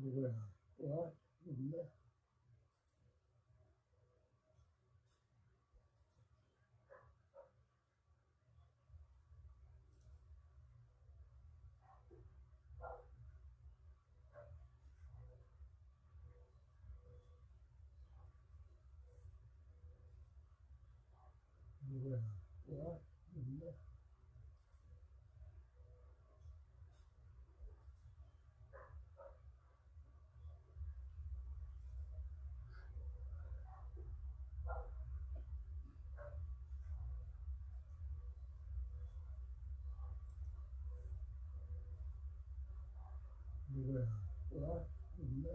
Yeah. What? Yeah. What? Yeah. Yeah. What? Yeah. Yeah. What? Yeah.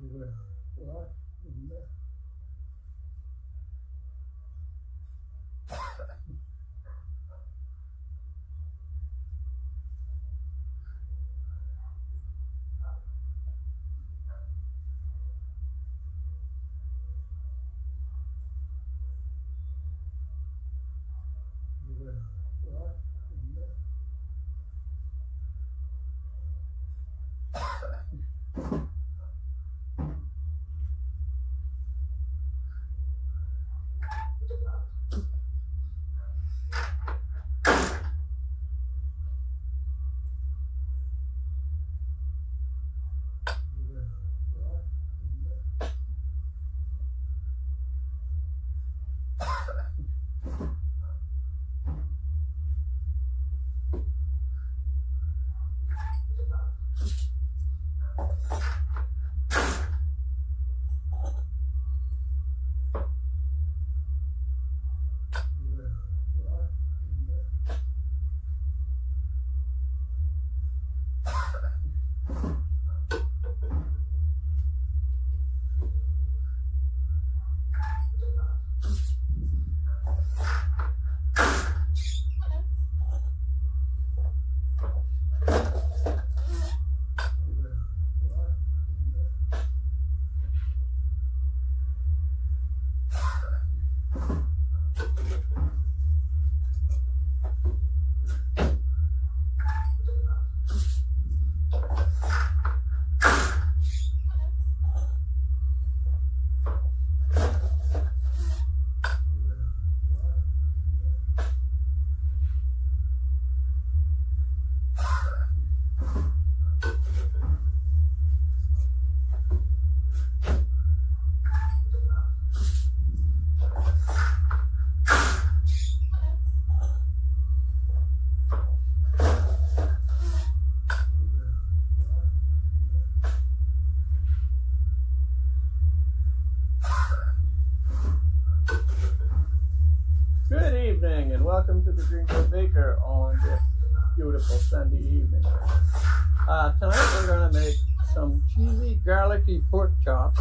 Yeah. What? Yeah. Yeah. What? Yeah. What? Yeah. What? Good evening and welcome to the Gringo Baker on this beautiful Sunday evening. Tonight we're going to make some cheesy garlicky pork chops.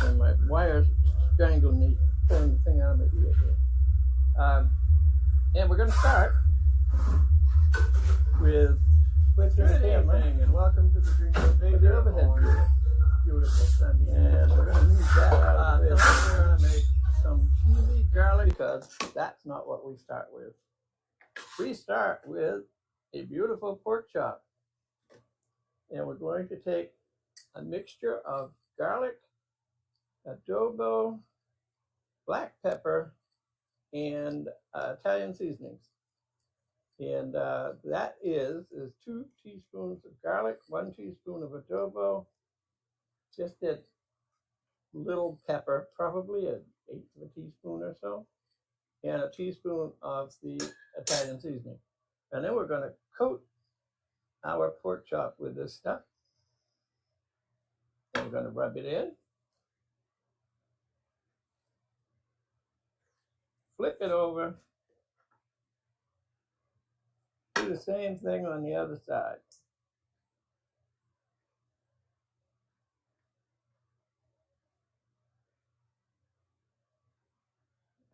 And my wire's strangling me, pulling the thing out of my ear here. And we're going to start with switching the camera. And welcome to the Gringo Baker the overhead view. Beautiful Sunday. And we're going to use that out of the way. Tonight we're going to make some cheesy garlic, because that's not what we start with. We start with a beautiful pork chop. And we're going to take a mixture of garlic, adobo, black pepper, and Italian seasonings. And that is 2 teaspoons of garlic, 1 teaspoon of adobo, just a little pepper, probably an eighth of a teaspoon or so, and a teaspoon of the Italian seasoning. And then we're going to coat our pork chop with this stuff. And we're going to rub it in, flip it over, do the same thing on the other side.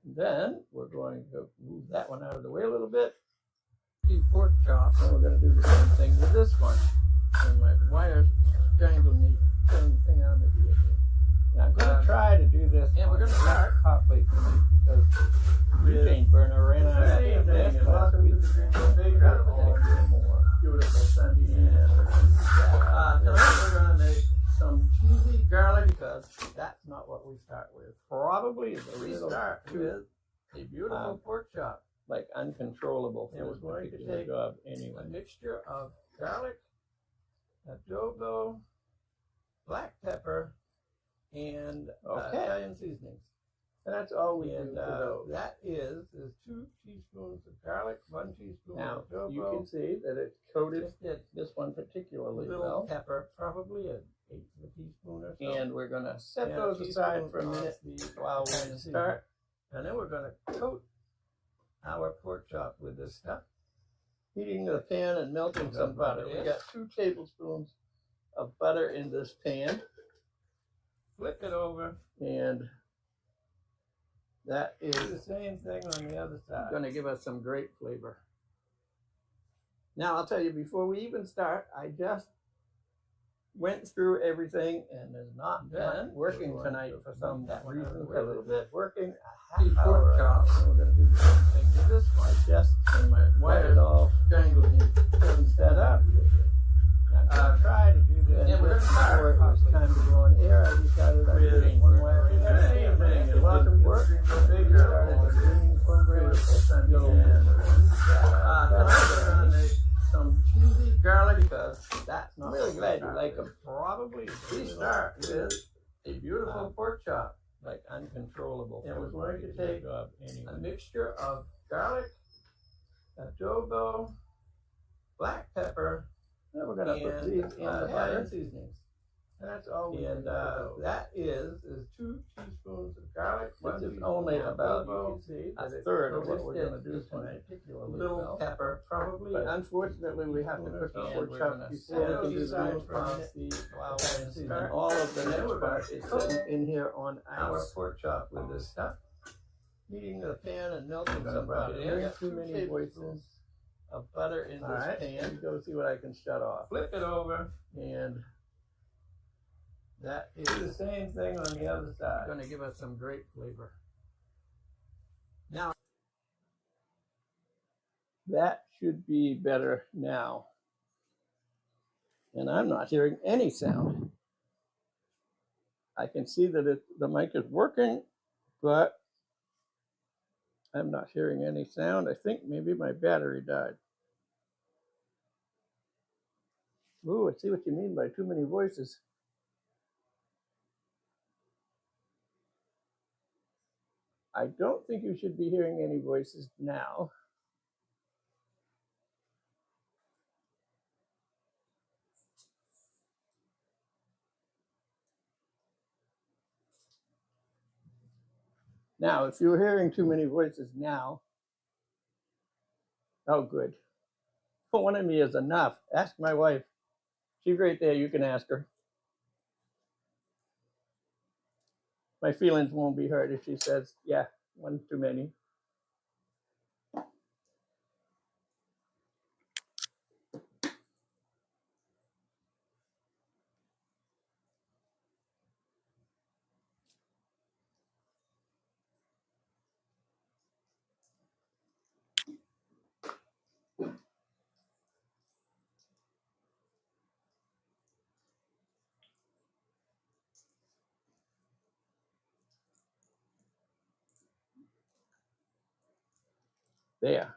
Then we're going to move that one out of the way a little bit. few pork chops, and we're going to do the same thing with this one. And my wires strangled me, putting the thing on the video. And I'm going to try to do this. And we're going to start hot plate tonight because butane burner ran out of gas last week. More beautiful Sunday. And tonight we're going to make some cheesy garlic because that's not what we start with. Probably we start with a beautiful pork chop, like uncontrollable. And we're going to take a mixture of garlic, adobo, black pepper, and Italian seasonings. And that's all we do. That is 2 teaspoons of garlic, 1 teaspoon of adobo. You can see that it's coated this one particularly well. Pepper, probably an 1/8 teaspoon or so. And we're going to set those aside for a minute while we start. And then we're going to coat our pork chop with this stuff. Heating the pan and melting some butter. We got 2 tablespoons of butter in this pan. Flip it over, and that is the same thing on the other side. Going to give us some great flavor. Now, I'll tell you, before we even start, I just went through everything and is not done working tonight for some reason because it's not working. Pork chops. We're going to do the same thing with this one. Just my wires all strangled me, couldn't set up. I'm going to try to do this. Yeah, we're going to start. It was time to go on air. I decided I'd do one wire. And welcome to work. We started the streaming program. Tonight we're going to make some cheesy garlic because that's not. I'm really glad you like them. Probably we start with a beautiful pork chop, like uncontrollable. And we're going to take a mixture of garlic, adobo, black pepper. Then we're going to put these in the Italian seasonings. And that's all we do. That is 2 teaspoons of garlic. This is only about, you can see, a third of what we're going to do tonight. Little pepper, probably. But unfortunately, we have to cook the pork chop before we can do the and all of the next part is sitting in here on our pork chop with this stuff. Heating the pan and melting some butter. There's too many voices of butter in this pan. Go see what I can shut off. Flip it over, and that is the same thing on the other side. It's going to give us some great flavor. Now, that should be better now. And I'm not hearing any sound. I can see that the mic is working, but I'm not hearing any sound. I think maybe my battery died. Ooh, I see what you mean by too many voices. I don't think you should be hearing any voices now. Now, if you're hearing too many voices now, oh, good. One of me is enough. Ask my wife. She's right there. You can ask her. My feelings won't be hurt if she says, yeah, one too many. There.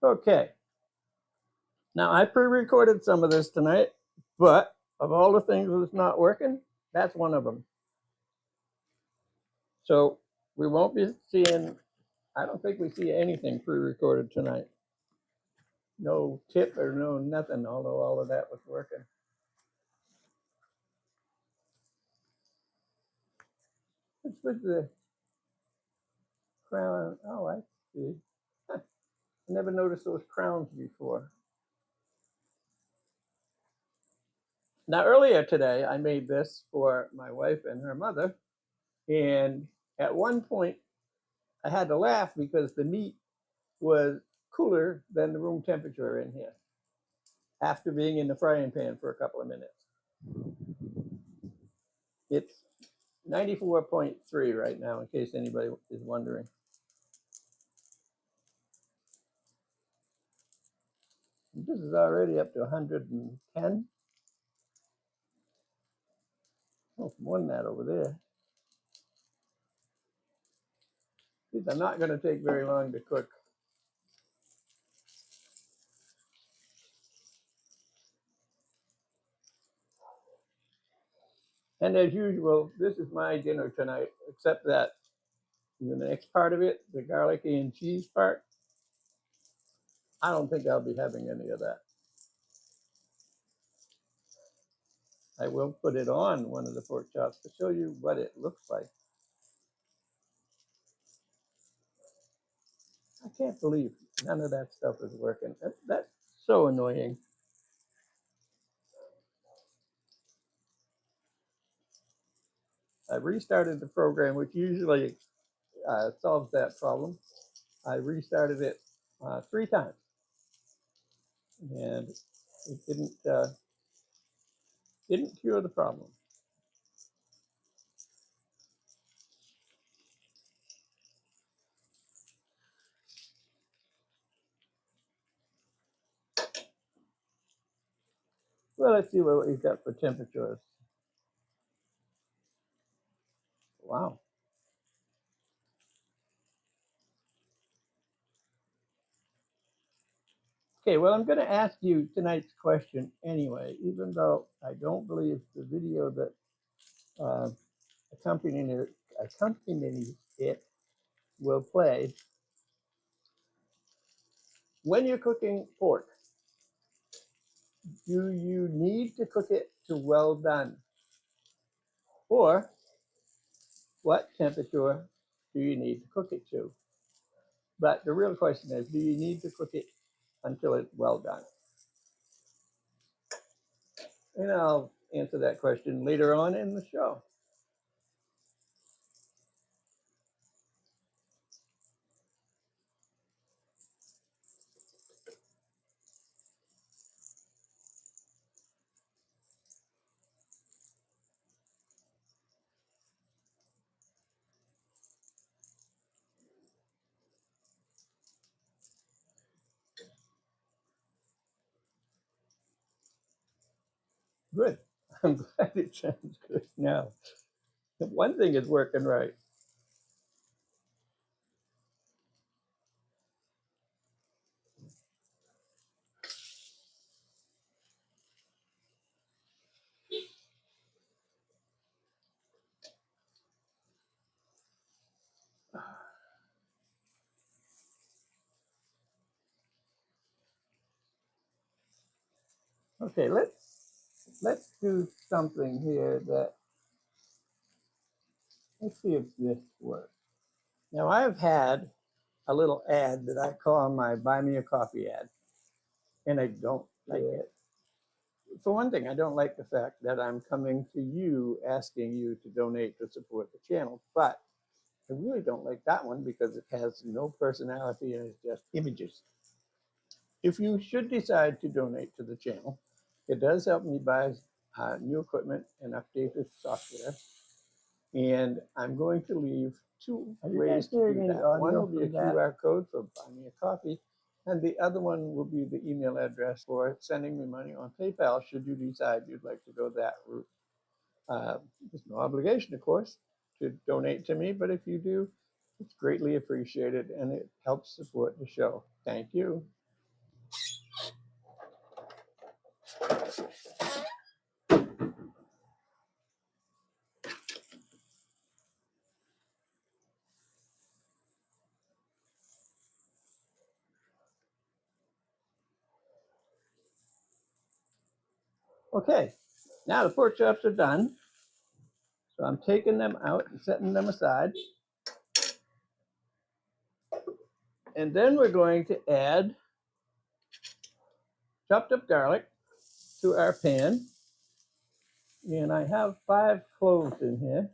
Okay. Now, I pre-recorded some of this tonight, but of all the things that's not working, that's one of them. So we won't be seeing, I don't think we see anything pre-recorded tonight. No tip or no nothing, although all of that was working. Let's put the crown. Oh, I see. Huh. I never noticed those crowns before. Now, earlier today, I made this for my wife and her mother. And at one point, I had to laugh because the meat was cooler than the room temperature in here after being in the frying pan for a couple of minutes. It's 94.3 right now, in case anybody is wondering. This is already up to 110. Oh, more than that over there. These are not going to take very long to cook. And as usual, this is my dinner tonight, except that the next part of it, the garlicky and cheese part, I don't think I'll be having any of that. I will put it on one of the pork chops to show you what it looks like. I can't believe none of that stuff is working. That's so annoying. I restarted the program, which usually solves that problem. I restarted it 3 times, and it didn't cure the problem. Well, let's see what we've got for temperatures. Wow. Okay, well, I'm going to ask you tonight's question anyway, even though I don't believe the video that accompanying it will play. When you're cooking pork, do you need to cook it to well done? Or what temperature do you need to cook it to? But the real question is, do you need to cook it until it's well done? And I'll answer that question later on in the show. Good. I'm glad it sounds good now. One thing is working right. Okay, let's do something here that, let's see if this works. Now, I've had a little ad that I call my Buy Me a Coffee ad, and I don't like it. For one thing, I don't like the fact that I'm coming to you asking you to donate to support the channel, but I really don't like that one because it has no personality and it's just images. If you should decide to donate to the channel, it does help me buy new equipment and updated software. And I'm going to leave 2 ways to do that. One will be a QR code for Buy Me a Coffee, and the other one will be the email address for sending me money on PayPal should you decide you'd like to go that route. There's no obligation, of course, to donate to me, but if you do, it's greatly appreciated and it helps support the show. Thank you. Okay, now the pork chops are done. So I'm taking them out and setting them aside. And then we're going to add chopped up garlic to our pan. And I have 5 cloves in here,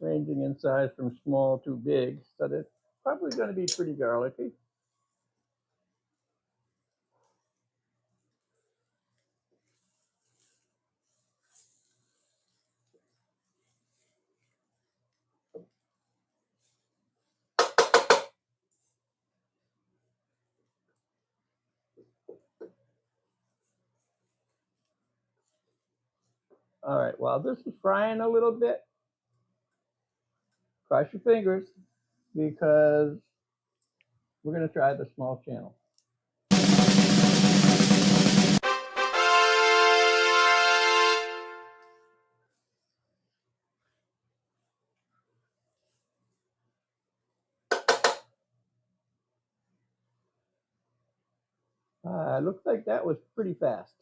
ranging in size from small to big, so that's probably going to be pretty garlicky. All right, while this is frying a little bit, cross your fingers because we're going to try the small channel. Looks like that was pretty fast.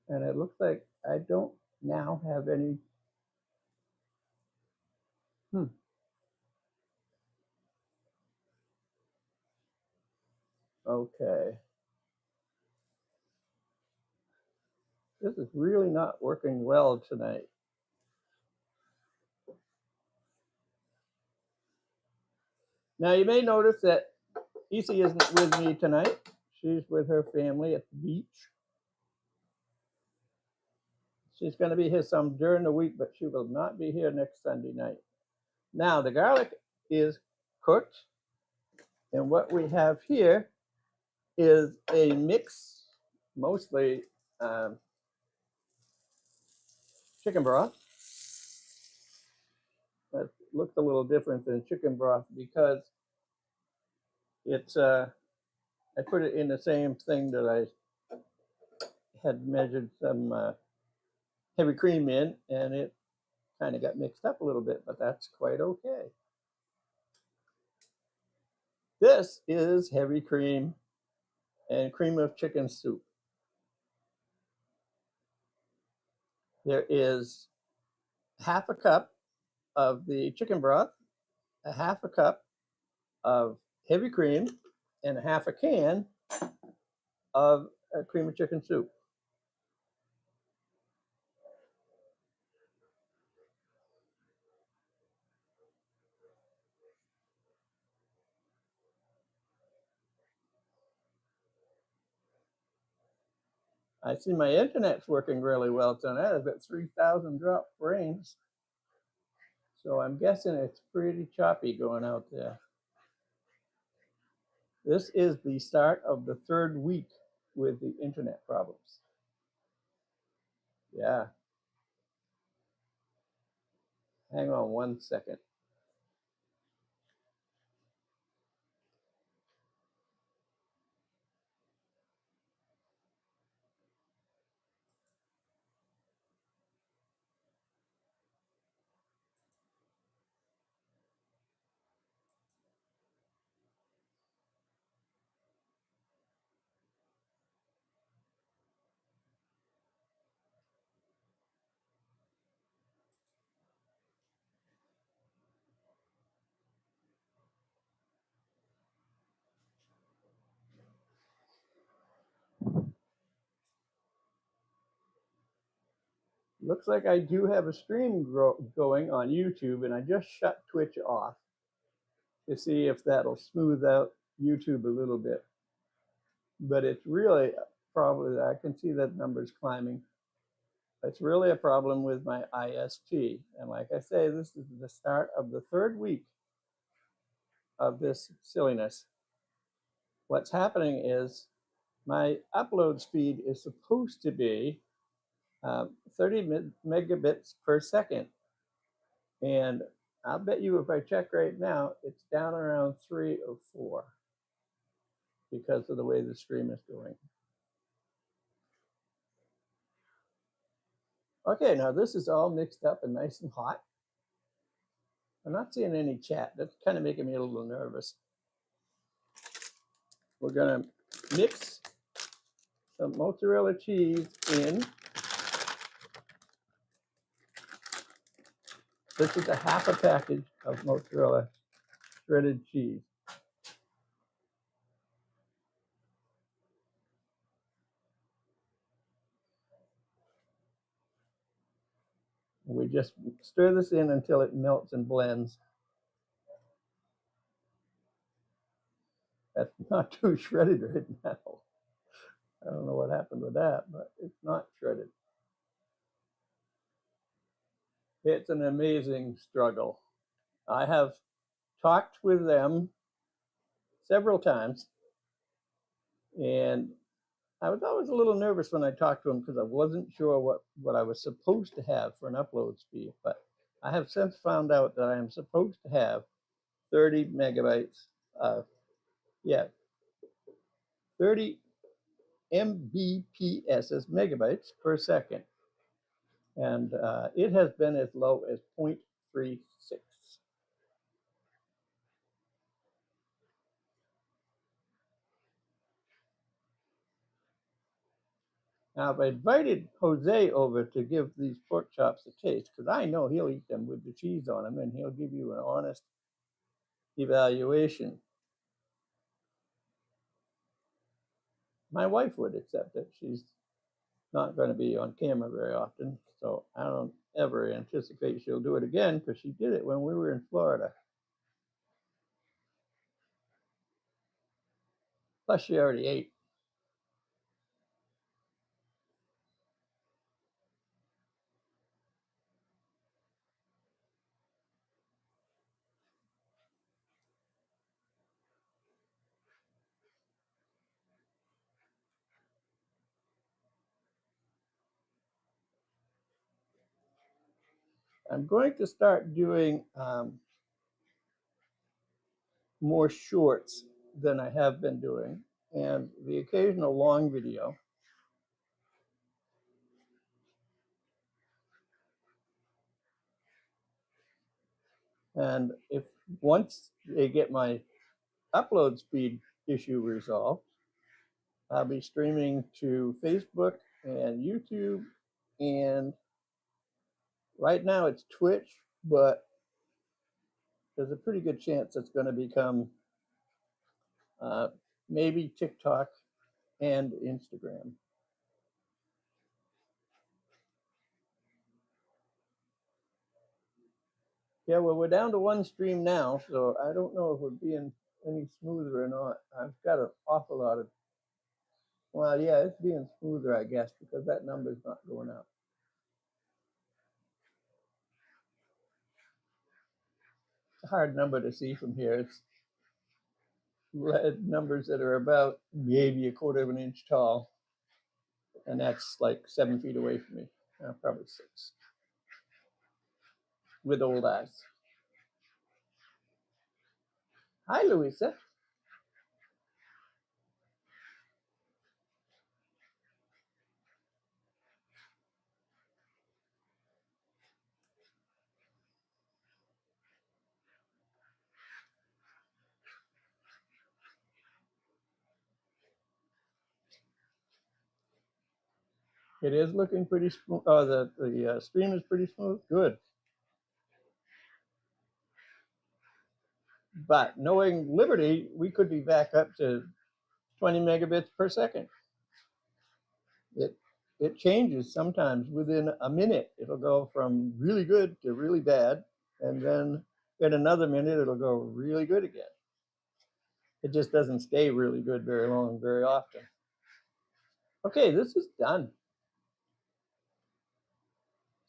And it looks like I don't now have any. Okay. This is really not working well tonight. Now you may notice that Essie isn't with me tonight. She's with her family at the beach. She's going to be here some during the week, but she will not be here next Sunday night. Now the garlic is cooked, and what we have here is a mix, mostly chicken broth. That looks a little different than chicken broth because it's I put it in the same thing that I had measured some heavy cream in, and it kind of got mixed up a little bit, but that's quite okay. This is heavy cream and cream of chicken soup. There is half a cup of the chicken broth, a half a cup of heavy cream, and a half a can of cream of chicken soup. I see my internet's working really well tonight. I've got 3,000 drop frames. So I'm guessing it's pretty choppy going out there. This is the start of the 3rd week with the internet problems. Yeah. Hang on 1 second. Looks like I do have a stream going on YouTube, and I just shut Twitch off to see if that'll smooth out YouTube a little bit. But it's really probably, I can see that number's climbing. It's really a problem with my ISP. And like I say, this is the start of the 3rd week of this silliness. What's happening is my upload speed is supposed to be 30 megabits per second. And I'll bet you if I check right now, it's down around 3 or 4 because of the way the stream is going. Okay, now this is all mixed up and nice and hot. I'm not seeing any chat. That's kind of making me a little nervous. We're going to mix some mozzarella cheese in. This is a half a package of mozzarella shredded cheese. We just stir this in until it melts and blends. That's not too shredded right now. I don't know what happened with that, but it's not shredded. It's an amazing struggle. I have talked with them several times, and I was always a little nervous when I talked to them because I wasn't sure what I was supposed to have for an upload speed, but I have since found out that I am supposed to have 30 megabytes, 30 Mbps as megabytes per second. And it has been as low as 0.36. Now, I've invited Jose over to give these pork chops a taste because I know he'll eat them with the cheese on them and he'll give you an honest evaluation. My wife would accept it. She's not going to be on camera very often, so I don't ever anticipate she'll do it again because she did it when we were in Florida. Plus, she already ate. I'm going to start doing more shorts than I have been doing, and the occasional long video. And if once they get my upload speed issue resolved, I'll be streaming to Facebook and YouTube, and right now it's Twitch, but there's a pretty good chance it's going to become maybe TikTok and Instagram. Yeah, well, we're down to one stream now, so I don't know if we're being any smoother or not. I've got an awful lot of, well, yeah, it's being smoother, I guess, because that number's not going up. It's a hard number to see from here. It's red numbers that are about maybe a quarter of an inch tall, and that's like 7 feet away from me, probably 6, with old eyes. Hi, Louisa. It is looking pretty smooth. Oh, the stream is pretty smooth. Good. But knowing Liberty, we could be back up to 20 megabits per second. It changes sometimes within a minute. It'll go from really good to really bad, and then in another minute it'll go really good again. It just doesn't stay really good very long, very often. Okay, this is done.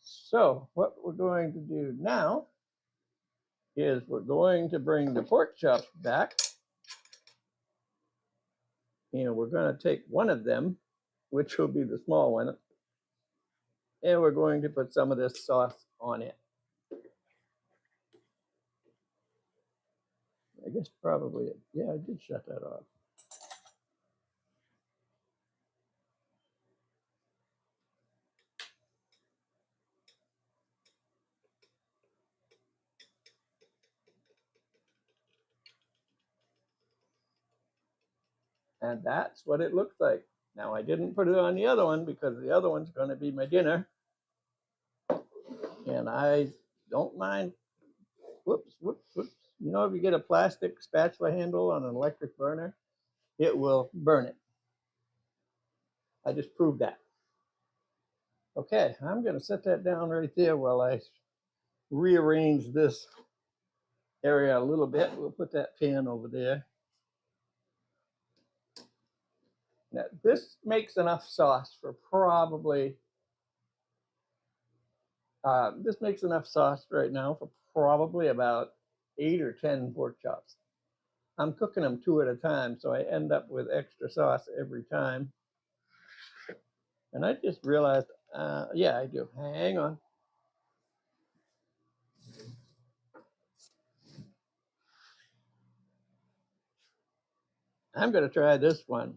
So what we're going to do now is we're going to bring the pork chops back, and we're going to take one of them, which will be the small one, and we're going to put some of this sauce on it. I guess probably, yeah, I did shut that off. And that's what it looks like. Now, I didn't put it on the other one because the other one's going to be my dinner. And I don't mind, whoops, You know, if you get a plastic spatula handle on an electric burner, it will burn it. I just proved that. Okay, I'm going to set that down right there while I rearrange this area a little bit. We'll put that pan over there. Now, this makes enough sauce for probably, this makes enough sauce right now for probably about 8 or 10 pork chops. I'm cooking them 2 at a time, so I end up with extra sauce every time. And I just realized, yeah, I do. Hang on. I'm going to try this one.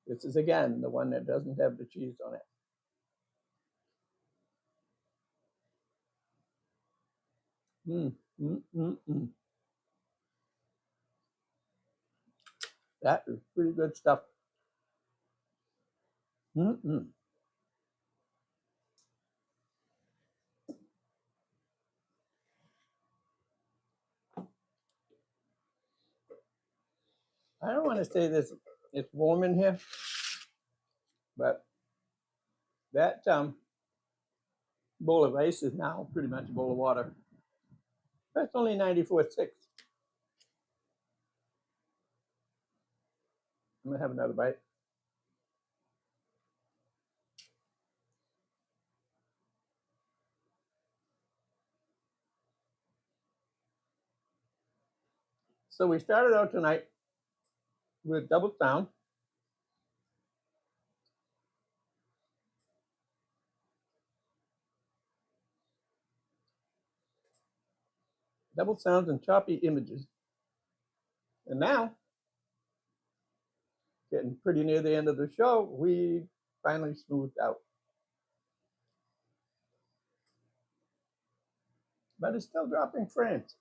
This is, again, the one that doesn't have the cheese on it. That is pretty good stuff. I don't want to say this, it's warm in here, but that bowl of ice is now pretty much a bowl of water. That's only 94.6. I'm going to have another bite. So we started out tonight with double sound. Double sounds and choppy images. And now, getting pretty near the end of the show, we finally smoothed out. But it's still dropping frames.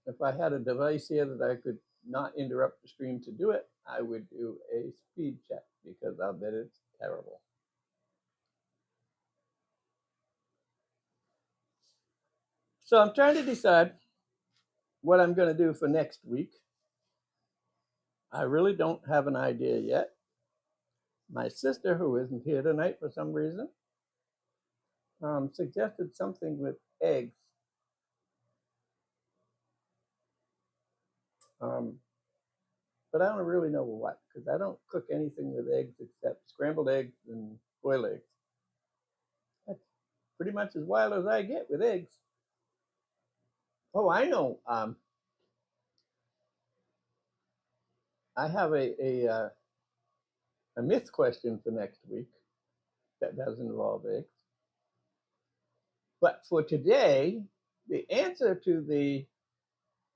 If I had a device here that I could not interrupt the stream to do it, I would do a speed check because I'll bet it's terrible. So I'm trying to decide what I'm going to do for next week. I really don't have an idea yet. My sister, who isn't here tonight for some reason, suggested something with eggs. But I don't really know what, because I don't cook anything with eggs except scrambled eggs and boiled eggs. That's pretty much as wild as I get with eggs. Oh, I know. I have a myth question for next week that does involve eggs. But for today, the answer to the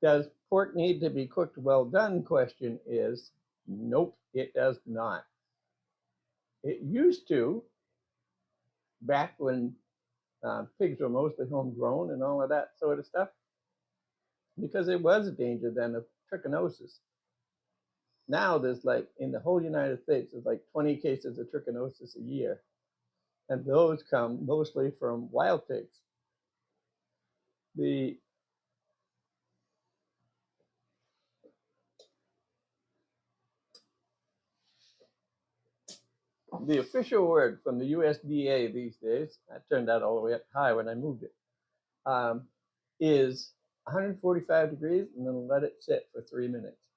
does pork need to be cooked well done question is nope, it does not. It used to, back when pigs were mostly homegrown and all of that sort of stuff, because it was a danger then of trichinosis. Now there's like, in the whole United States, there's like 20 cases of trichinosis a year. And those come mostly from wild pigs. The official word from the USDA these days, I turned that all the way up high when I moved it, is 145 degrees and then let it sit for 3 minutes.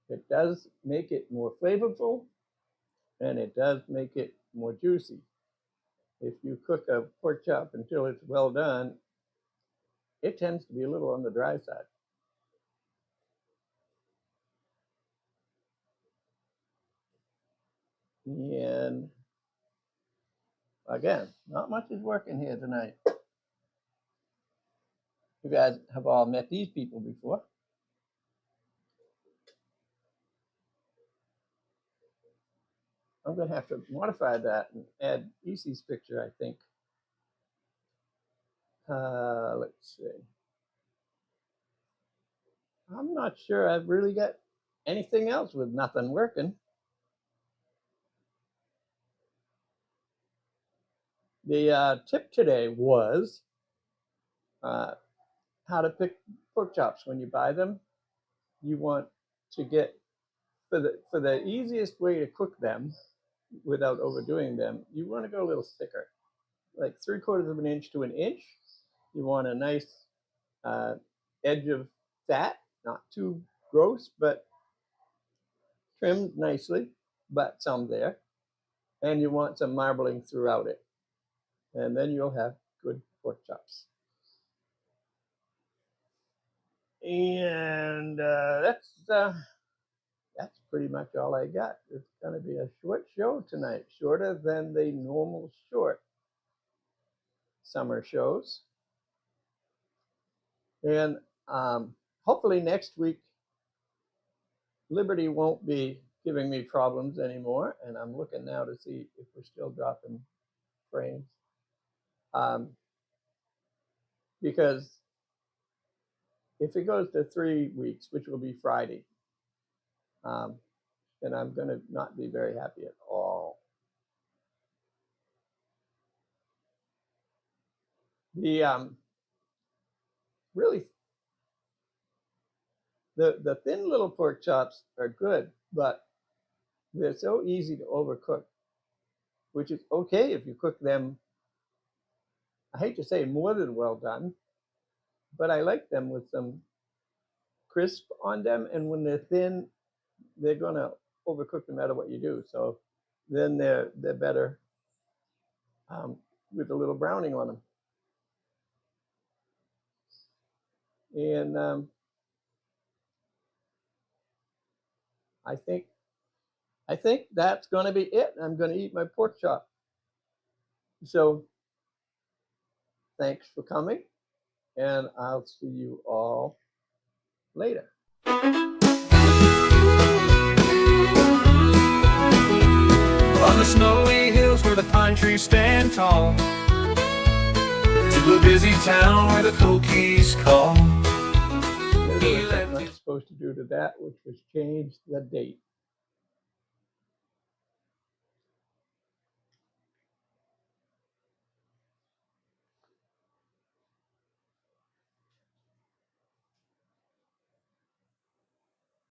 It does make it more flavorful and it does make it more juicy. If you cook a pork chop until it's well done, it tends to be a little on the dry side. And again, not much is working here tonight. You guys have all met these people before. I'm going to have to modify that and add EC's picture, I think. Let's see. I'm not sure I've really got anything else with nothing working. The tip today was how to pick pork chops when you buy them. You want to get, for the easiest way to cook them without overdoing them, you want to go a little thicker, like 3/4 of an inch to an inch. You want a nice edge of fat, not too gross, but trimmed nicely, but some there. And you want some marbling throughout it. And then you'll have good pork chops. And that's pretty much all I got. It's going to be a short show tonight, shorter than the normal short summer shows. And hopefully next week, Liberty won't be giving me problems anymore. And I'm looking now to see if we're still dropping frames. Because if it goes to 3 weeks, which will be Friday, then I'm going to not be very happy at all. The really, the thin little pork chops are good, but they're so easy to overcook, which is okay if you cook them, I hate to say more than well done, but I like them with some crisp on them. And when they're thin, they're going to overcook no matter what you do. So then they're better with a little browning on them. And I think that's going to be it. I'm going to eat my pork chop. So thanks for coming, and I'll see you all later. On the snowy hills where the pine trees stand tall, to a busy town where the Coquis call. There's what I'm not supposed to do to that, which was change the date.